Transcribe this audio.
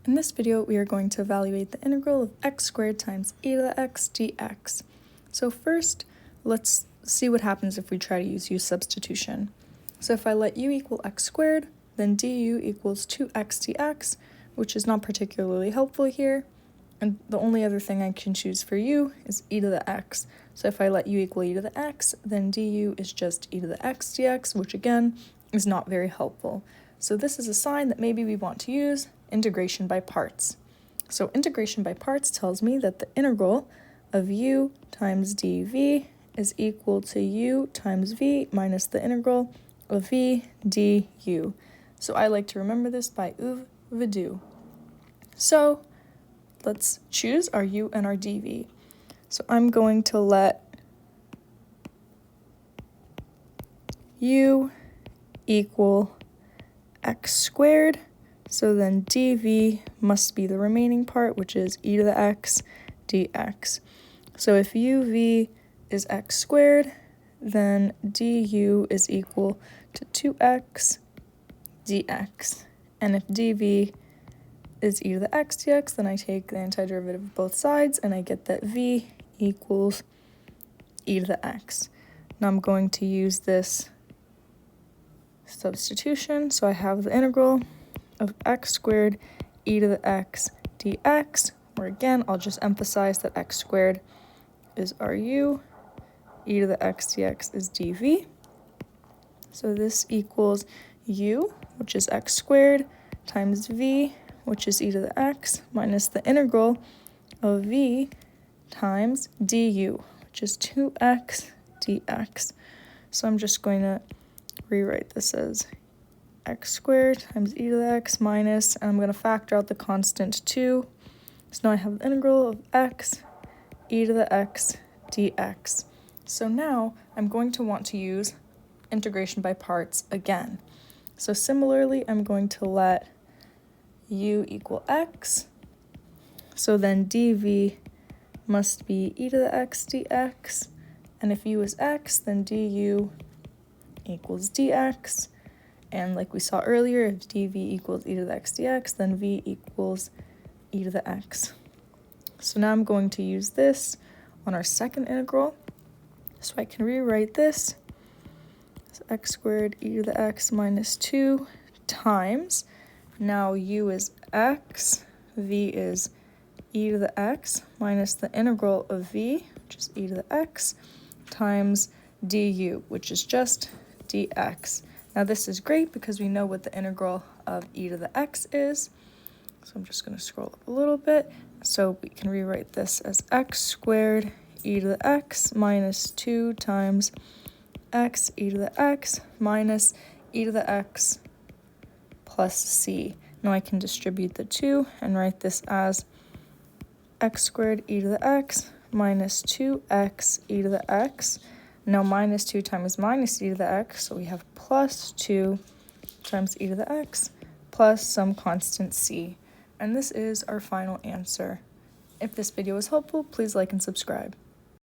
In this video, we are going to evaluate the integral of x squared times e to the x dx. So first, let's see what happens if we try to use u substitution. So if I let u equal x squared, then du equals 2x dx, which is not particularly helpful here. And the only other thing I can choose for u is e to the x. So if I let u equal e to the x, then du is just e to the x dx, which again is not very helpful. So this is a sign that maybe we want to use integration by parts. So integration by parts tells me that the integral of u times dv is equal to u times v minus the integral of v du. So I like to remember this by uv vdu. So let's choose our u and our dv. So I'm going to let u equal x squared. So then dv must be the remaining part, which is e to the x dx. So if uv is x squared, then du is equal to 2x dx. And if dv is e to the x dx, then I take the antiderivative of both sides, and I get that v equals e to the x. Now I'm going to use this substitution, so I have the integral of x squared e to the x dx, or again, I'll just emphasize that x squared is our u, e to the x dx is dv. So this equals u, which is x squared, times v, which is e to the x, minus the integral of v times du, which is 2x dx. So I'm just going to rewrite this as x squared times e to the x minus, and I'm going to factor out the constant 2. So now I have the integral of x e to the x dx. So now I'm going to want to use integration by parts again. So similarly, I'm going to let u equal x. So then dv must be e to the x dx. And if u is x, then du equals dx. And like we saw earlier, if dv equals e to the x dx, then v equals e to the x. So now I'm going to use this on our second integral. So I can rewrite this as x squared e to the x minus 2 times, now u is x, v is e to the x minus the integral of v, which is e to the x, times du, which is just dx. Now this is great because we know what the integral of e to the x is. So I'm just going to scroll up a little bit. So we can rewrite this as x squared e to the x minus 2 times x e to the x minus e to the x plus c. Now I can distribute the 2 and write this as x squared e to the x minus 2x e to the x. Now minus 2 times minus e to the x, so we have plus 2 times e to the x plus some constant c. And this is our final answer. If this video was helpful, please like and subscribe.